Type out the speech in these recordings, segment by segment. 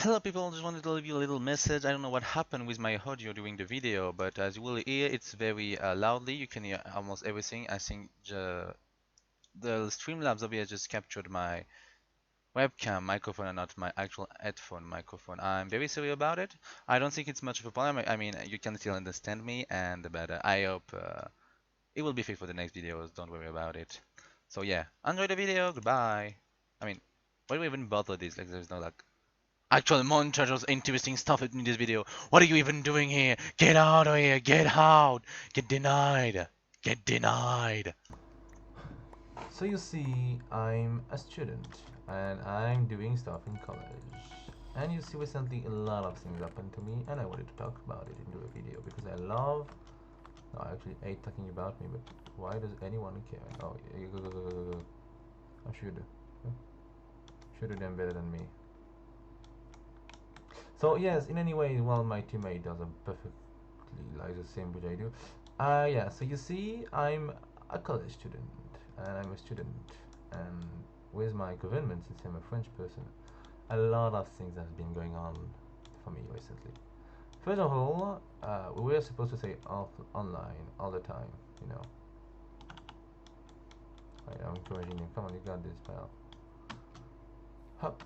Hello people, just wanted to leave you a little message. I don't know what happened with my audio during the video, but as you will hear, it's very loudly. You can hear almost everything. I think the Streamlabs OBS just captured my webcam microphone and not my actual headphone microphone. I'm very sorry about it. I don't think it's much of a problem. I mean, you can still understand me, and but I hope it will be fixed for the next videos. Don't worry about it. So yeah, enjoy the video. Goodbye. I mean, why do we even bother this? Like, there's no like actual montage of interesting stuff in this video. What are you even doing here? Get out of here! Get out! Get denied! Get denied! So you see, I'm a student and I'm doing stuff in college. And you see, recently a lot of things happened to me, and I wanted to talk about it into a video because I love. No, I actually hate talking about me, but why does anyone care? Oh, yeah, I should. Should have done better than me. So yes, in any way, well, my teammate doesn't perfectly like the same which I do. Yeah. So you see, I'm a college student, and I'm a student, and with my government, since I'm a French person, a lot of things have been going on for me recently. First of all, we were supposed to say off online all the time, you know. I'm encouraging you. Come on, you got this, pal. Hup.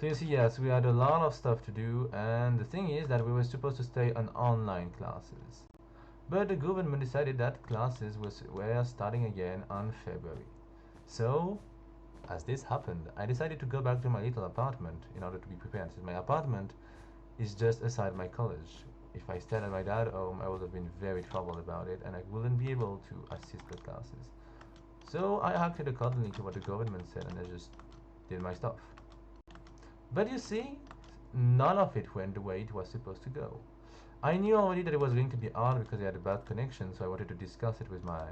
So you see, yes, we had a lot of stuff to do, and the thing is that we were supposed to stay on online classes. But the government decided that classes were starting again on February. So, as this happened, I decided to go back to my little apartment in order to be prepared. Since my apartment is just aside my college. If I stayed at my dad's home, I would have been very troubled about it, and I wouldn't be able to assist the classes. So I acted accordingly to what the government said, and I just did my stuff. But you see, none of it went the way it was supposed to go. I knew already that it was going to be hard because I had a bad connection, so I wanted to discuss it with my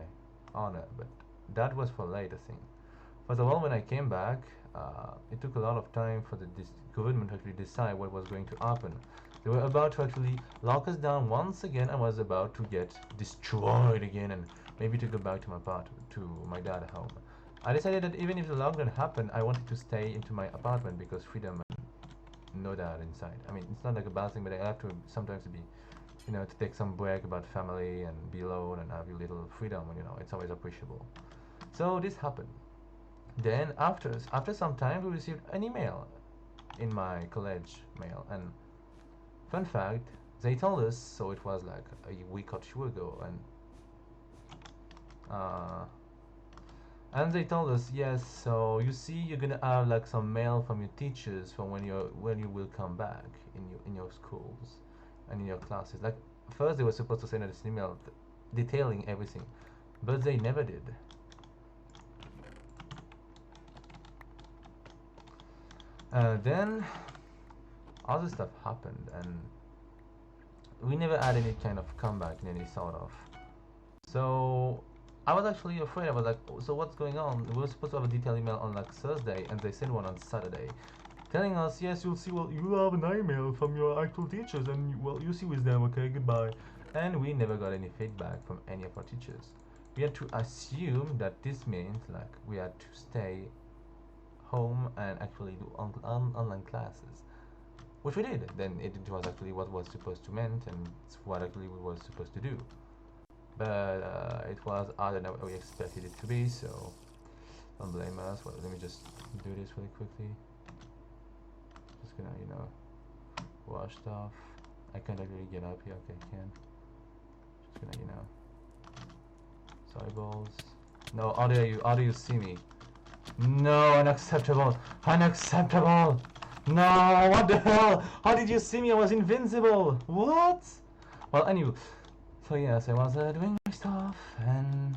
owner, but that was for later thing. First of all, when I came back, it took a lot of time for the government to actually decide what was going to happen. They were about to actually lock us down once again. I was about to get destroyed again, and maybe to go back to my dad's home. I decided that even if the lockdown happened, I wanted to stay into my apartment because freedom and no dad inside. I mean, it's not like a bad thing, but I have to sometimes be, to take some break about family and be alone and have a little freedom. It's always appreciable. So this happened. Then after some time, we received an email in my college mail, and fun fact, they told us, so it was like a week or two ago, uh, and they told us, yes, so you see, you're gonna have like some mail from your teachers for when you will come back in your schools and in your classes. Like first they were supposed to send us an email detailing everything, but they never did. Then other stuff happened, and we never had any kind of comeback in any sort of. So I was actually afraid. I was like, so what's going on? We were supposed to have a detailed email on like Thursday, and they sent one on Saturday, telling us, yes, you'll see. Well, you have an email from your actual teachers, and you see with them. Okay, goodbye. And we never got any feedback from any of our teachers. We had to assume that this meant like we had to stay home and actually do online classes, which we did. Then it was actually what was supposed to meant, and it's what actually we were supposed to do. But it was harder than we expected it to be, so don't blame us. Well, let me just do this really quickly. Just gonna, wash stuff. I can't actually get up here. Okay, I can. Just gonna, sorry balls. No, how do you see me? No, unacceptable! Unacceptable! No, what the hell? How did you see me? I was invincible! What? Well, anyway, so yes, I was doing my stuff, and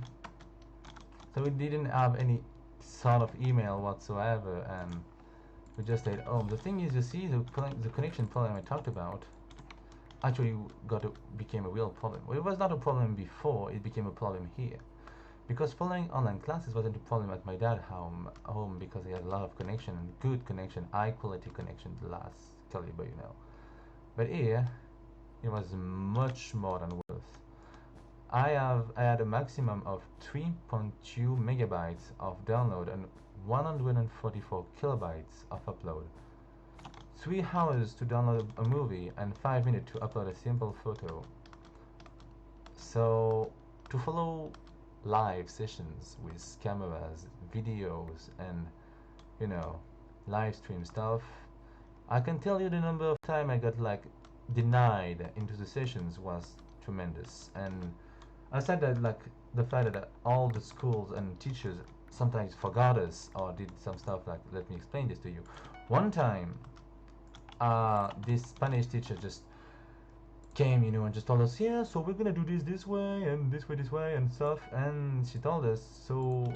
so we didn't have any sort of email whatsoever, and we just stayed home. The thing is, you see, the connection problem I talked about actually became a real problem. Well, it was not a problem before, it became a problem here. Because following online classes wasn't a problem at my dad's home because he had a lot of connection, good connection, high quality connection, the last caliber, But here, it was much more than worth. I had a maximum of 3.2 megabytes of download and 144 kilobytes of upload. 3 hours to download a movie and 5 minutes to upload a simple photo. So to follow live sessions with cameras, videos, and you know, live stream stuff, I can tell you the number of time I got like denied into the sessions was tremendous. And I said that like the fact that all the schools and teachers sometimes forgot us or did some stuff like, let me explain this to you. One time, this Spanish teacher just came, and just told us, yeah, so we're gonna do this way and this way and stuff. And she told us, so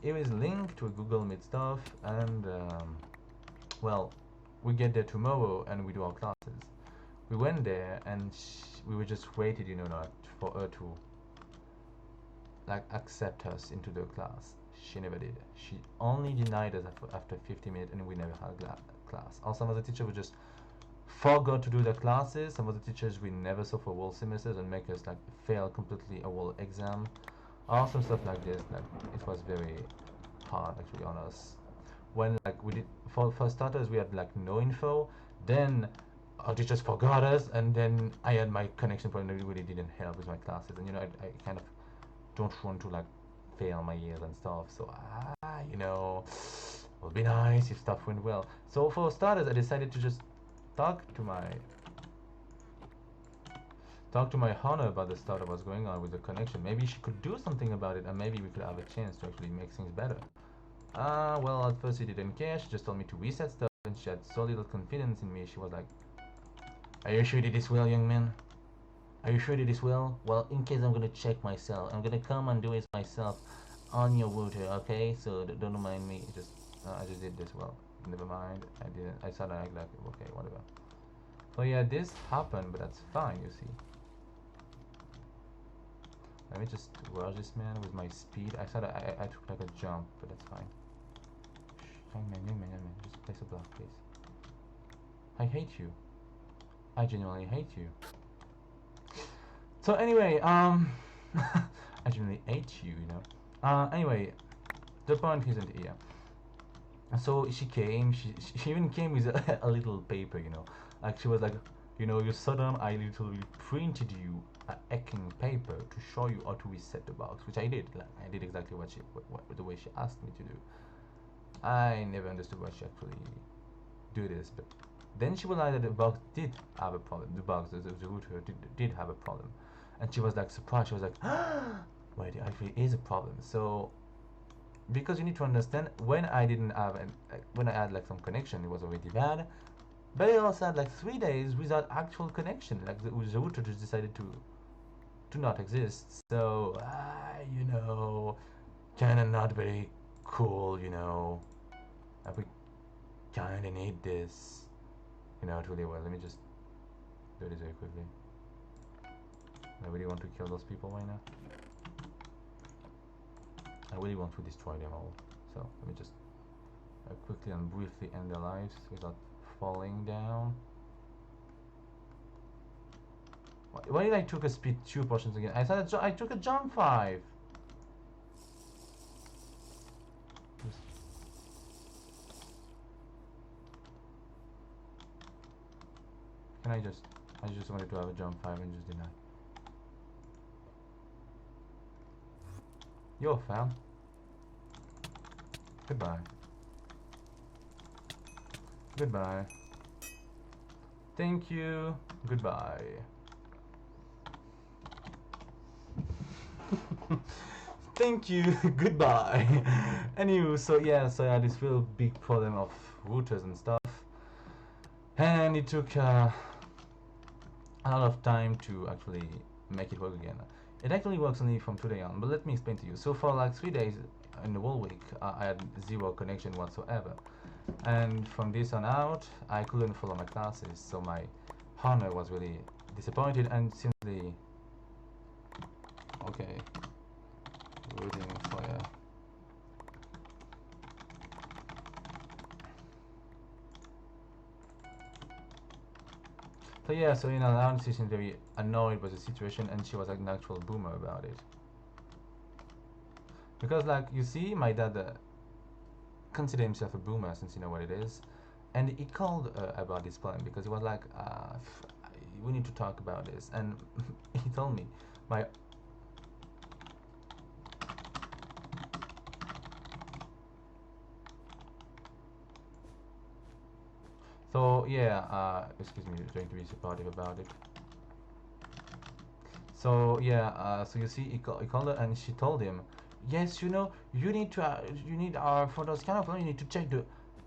it was linked to a Google Meet stuff, and well, we get there tomorrow and we do our classes. We went there and we were just waited, like for her to like accept us into the class. She never did. She only denied us after 50 minutes, and we never had class. Or some of the teachers would just forgot to do the classes. Some of the teachers we never saw for whole semesters and make us like fail completely a whole exam. Or some stuff like this. Like it was very hard actually on us. When like we did for starters, we had like no info. Then our teachers forgot us, and then I had my connection problem that really didn't help with my classes. And I kind of don't want to like fail my years and stuff. So it would be nice if stuff went well. So for starters, I decided to just talk to my Hana about the stuff that was going on with the connection. Maybe she could do something about it, and maybe we could have a chance to actually make things better. Well, at first she didn't care. She just told me to reset stuff, and she had so little confidence in me. She was like, "Are you sure you did this well, young man? Are you sure you did this well? Well, in case I'm gonna check myself, I'm gonna come and do it myself on your router, okay? So don't mind me. I just did this well. Never mind. I didn't. I thought I like okay, whatever. So yeah, this happened, but that's fine. You see. Let me just rush this man with my speed. I thought I took like a jump, but that's fine. Man, just place a block, please. I hate you. I genuinely hate you. So anyway, I genuinely hate you. Anyway, the point isn't here. So she came. She even came with a little paper. Like she was like, you sudden. I literally printed you a ecking paper to show you how to reset the box, which I did. Like I did exactly what the way she asked me to do. I never understood why she actually do this, but then she realized that the box did have a problem. The box, the router did have a problem, and she was like surprised. She was like, "Wait, there actually is a problem." So, because you need to understand, when I didn't have when I had like some connection, it was already bad. But I also had like 3 days without actual connection. Like the router just decided to not exist. So, kind of not very cool. Like we kind of need this. It really well. Let me just do this very quickly. I really want to kill those people right now. I really want to destroy them all. So let me just quickly and briefly end their lives without falling down. Why did I took a speed 2 potions again? I thought I took a jump 5. Can I just wanted to have a jump 5 and just did not. Yo, fam. Goodbye. Goodbye. Thank you. Goodbye. Thank you. Goodbye. Anyway, so yeah, so I had this real big problem of routers and stuff, and it took a lot of time to actually make it work again. It actually works only from today on, but let me explain to you. So for like 3 days in the whole week, I had zero connection whatsoever, and from this on out, I couldn't follow my classes. So my honor was really disappointed and simply okay. Rooting fire. So yeah, so Nancy seemed very annoyed by the situation, and she was like an actual boomer about it. Because like you see, my dad consider himself a boomer since you know what it is, and he called about this plan because he was like, we need to talk about this, and he told me my so yeah, excuse me, trying to be supportive about it. So yeah, so you see, he called her and she told him, yes, you know, you need our for those kind of loan, you need to check the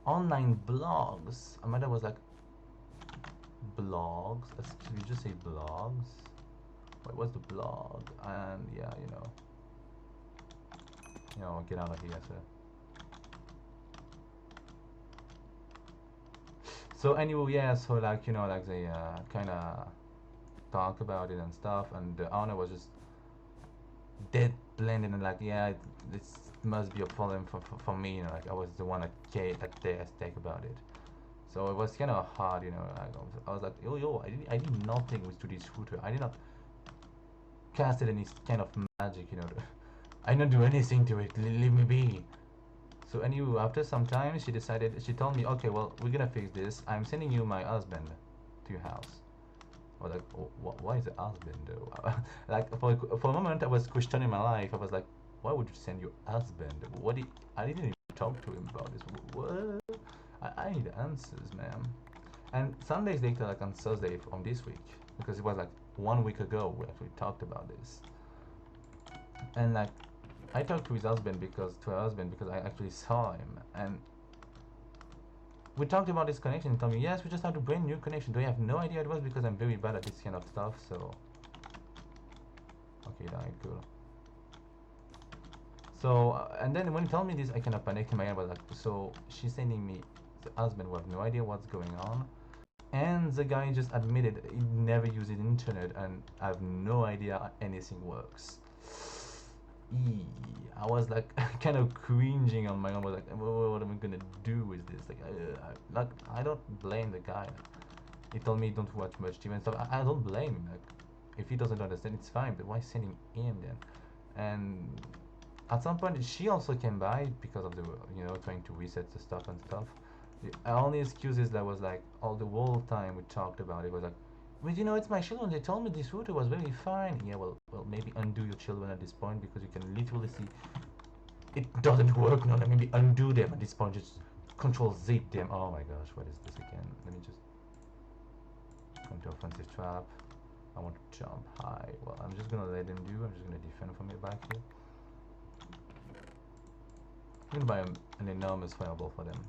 online blogs. Amanda was like, blogs? Should we just say blogs? What was the blog? And yeah, get out of here, sir. So anyway, yeah, so like like they kind of talk about it and stuff, and the owner was just dead blended and like, yeah, this must be a problem for me, like I was the one at the stake about it. So it was kind of hard, like I was like, yo, I did nothing with to this shooter. I did not cast any kind of magic, I didn't do anything to it. Leave me be. So anyway, after some time, she told me, okay, well, we're gonna fix this. I'm sending you my husband to your house. I was like, oh, why is it husband though? Like for a moment, I was questioning my life. I was like, why would you send your husband? I didn't even talk to him about this. What? I need answers, man. And some days later, like on Thursday on this week, because it was like 1 week ago we actually talked about this. And like I talked to her husband because I actually saw him, and we talked about this connection. He told me, yes, we just had a brand new connection. Do you have no idea it was because I'm very bad at this kind of stuff? So okay, that's cool. So and then when he told me this, I kind of panicked in my head. I was like, so she's sending me the husband who have no idea what's going on, and the guy just admitted he never uses internet and I have no idea anything works. I was like kind of cringing on my own. I was like, what am I gonna do with this? I don't blame the guy. He told me don't watch much TV and stuff. I don't blame him. Like, if he doesn't understand, it's fine. But why sending him then? And at some point, she also came by because of the trying to reset the stuff and stuff. The only excuses that was like all the whole time we talked about it was like, but it's my children. They told me this router was very fine. Yeah, well, maybe undo your children at this point because you can literally see it doesn't work. No, maybe undo them at this point. Just control Z them. Oh my gosh, what is this again? Let me just go into offensive trap. I want to jump high. Well, I'm just gonna let them do. I'm just gonna defend from your back here. I'm gonna buy an enormous fireball for them.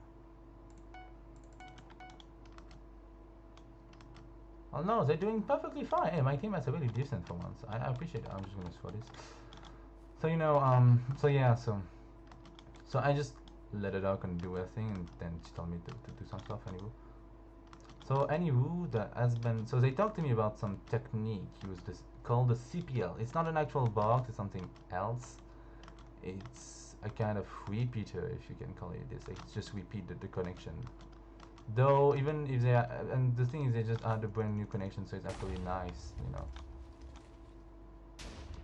Oh no, they're doing perfectly fine. Hey, my teammates are really decent for once. I appreciate it. I'm just gonna score this. So so yeah, so I just let it out and do a thing, and then she told me to do some stuff anyway. So anywho, the husband. So they talked to me about some technique used this called the CPL. It's not an actual box. It's something else. It's a kind of repeater, if you can call it this. It's just repeat the connection. Though even if they are, and the thing is they just add a brand new connection, so it's actually nice.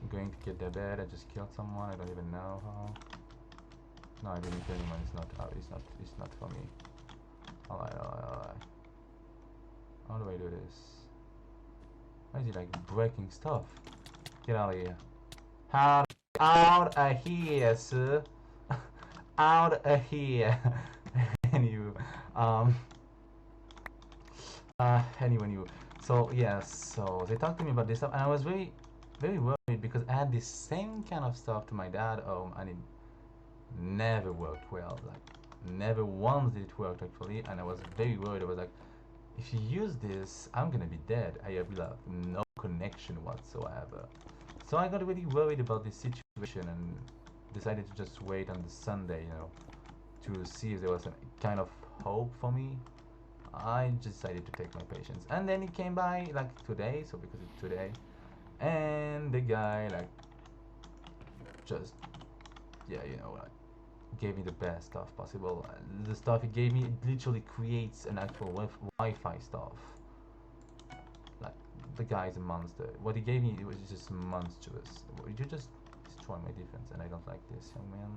I'm going to get their bed. I just killed someone. I don't even know how. No, I didn't kill anyone. It's not. It's not for me. Alright. How do I do this? Why is he like breaking stuff? Get out of here. Out of here, sir. Out of here. Anyway, anyway, so yes, so they talked to me about this stuff, and I was very, very worried because I had this same kind of stuff to my dad home, and it never worked well. Like, never once did it work actually, and I was very worried. I was like, if you use this, I'm gonna be dead. I will have no connection whatsoever. So I got really worried about this situation and decided to just wait on the Sunday, to see if there was some kind of hope for me. I just decided to take my patience, and then he came by like today. So because it's today, and the guy like just like gave me the best stuff possible. The stuff he gave me, it literally creates an actual Wi-Fi stuff. Like the guy's a monster. What he gave me, it was just monstrous. You just destroy my defense, and I don't like this, young man.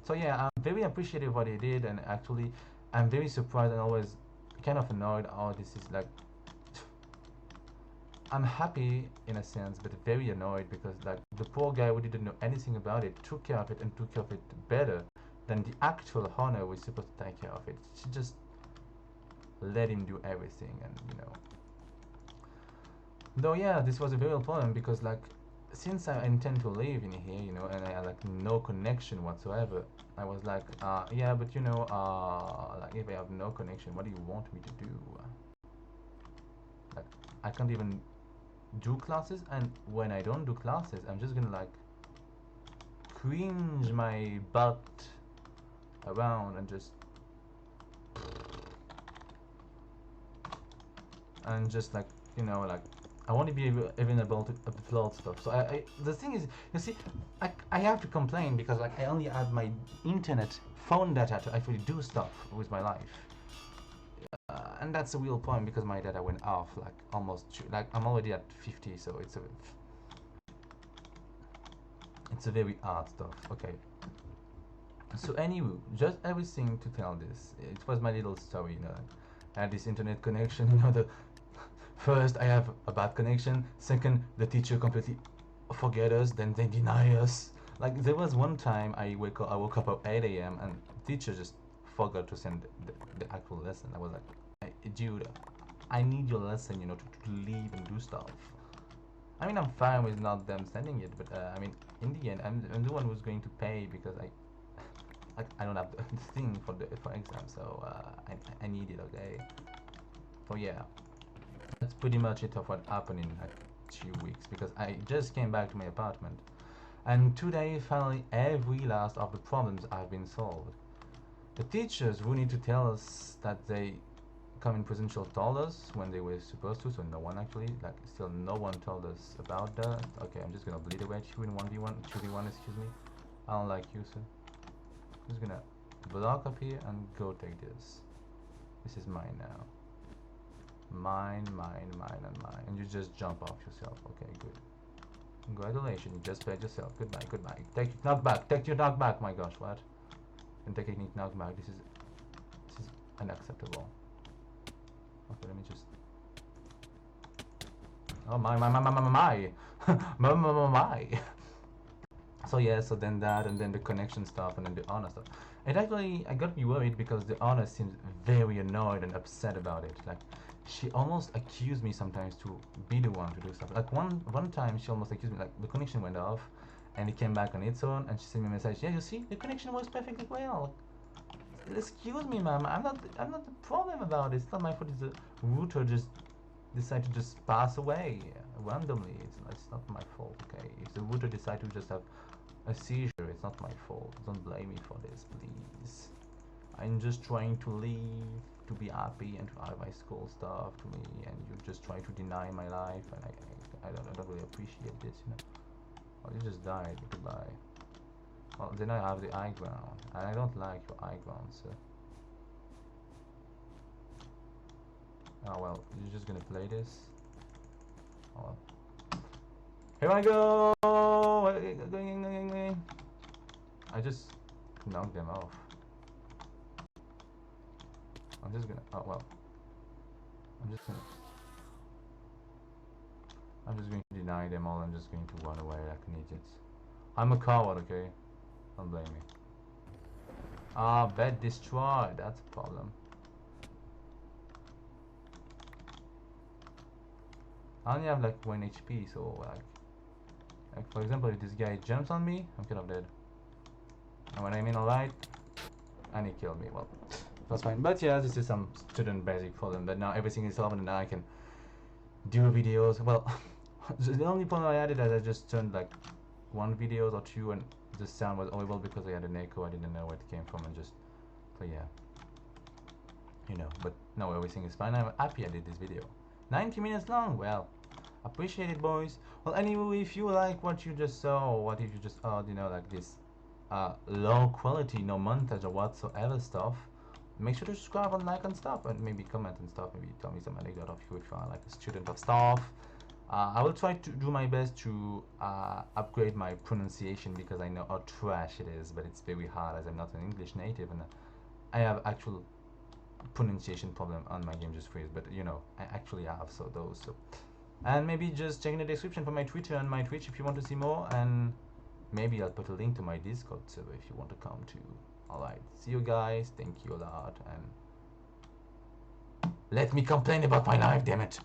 So yeah, I'm very appreciative of what he did, and actually, I'm very surprised and always kind of annoyed. Oh, this is like, I'm happy in a sense, but very annoyed because like the poor guy who didn't know anything about it took care of it and took care of it better than the actual owner was supposed to take care of it. She just let him do everything, and though yeah, this was a real problem because like since I intend to live in here, and I had like no connection whatsoever, I was like, yeah, but like if I have no connection, what do you want me to do? Like I can't even do classes, and when I don't do classes, I'm just gonna like cringe my butt around and just like like I want to be even able to upload stuff. So the thing is, you see, I have to complain because like I only had my internet phone data to actually do stuff with my life, and that's a real point because my data went off like almost like I'm already at 50, so it's a very hard stuff. Okay. So anyway, just everything to tell this. It was my little story, I had this internet connection, the first I have a bad connection, second the teacher completely forget us, then they deny us. Like there was one time I woke up at 8 a.m. and teacher just forgot to send the actual lesson. I was like, hey, dude, I need your lesson, to leave and do stuff. I mean, I'm fine with not them sending it, but I mean, in the end, I'm the one who's going to pay because I don't have the thing for exam, so I need it. Okay. So yeah, that's pretty much it of what happened in like 2 weeks because I just came back to my apartment, and today finally every last of the problems have been solved. The teachers who need to tell us that they come in presential told us when they were supposed to, so no one actually, like still no one told us about that. Okay, I'm just gonna bleed away at you in 1v1, 2v1, excuse me. I don't like you, sir. I'm just gonna block up here and go take this. This is mine now. Mine, mine, mine, and mine. And you just jump off yourself. Okay, good. Congratulations, you just paid yourself. Goodbye, goodbye. Take your knockback. Take your knockback. My gosh, what? And take a knockback. This is unacceptable. Okay, let me just. Oh my my my my my my my my my my. So yeah, so then that, and then the connection stuff, and then the honor stuff. It actually, I got me worried because the honor seems very annoyed and upset about it. Like, she almost accused me sometimes to be the one to do stuff. Like one time, she almost accused me, like the connection went off, and it came back on its own, and she sent me a message. Yeah, you see, the connection works perfectly well. Excuse me, ma'am. I'm not the problem about it. It's not my fault. It's the router just decide to just pass away randomly. It's not my fault. Okay, if the router decide to just have a seizure, it's not my fault. Don't blame me for this, please. I'm just trying to leave, to be happy, and to have my school stuff to me, and you just try to deny my life, and I don't really appreciate this, Oh, you just died. Goodbye. Well, then I have the high ground, and I don't like your high ground, sir. Oh well, you're just gonna play this. Oh well. Here I go! I just knocked them off. I'm just gonna. Oh well. I'm just gonna. I'm just going to deny them all. I'm just going to run away like an idiot. I'm a coward, okay? Don't blame me. Ah, bed destroyed. That's a problem. I only have like 1 HP, so like for example, if this guy jumps on me, I'm kind of dead. And when I'm in a light, and he killed me. Well, that's fine. But yeah, this is some student basic problem. But now everything is solved, and now I can do videos. Well, the only problem I had is that I just turned like one videos or two, and the sound was horrible because I had an echo. I didn't know where it came from, and just so yeah, But no, everything is fine. I'm happy I did this video. 90 minutes long. Well, appreciate it, boys. Well, anyway, if you like what you just saw, or what if you just heard, like this low quality, no montage or whatsoever stuff, make sure to subscribe and like and stuff, and maybe comment and stuff. Maybe tell me some anecdote of you if you are like a student of stuff. I will try to do my best to upgrade my pronunciation because I know how trash it is, but it's very hard as I'm not an English native and I have actual pronunciation problem on my game just freeze, but you know, I actually have so those. So, and maybe just check in the description for my Twitter and my Twitch if you want to see more, and maybe I'll put a link to my Discord server if you want to come too. Alright, see you guys, thank you a lot, and let me complain about my life, damn it.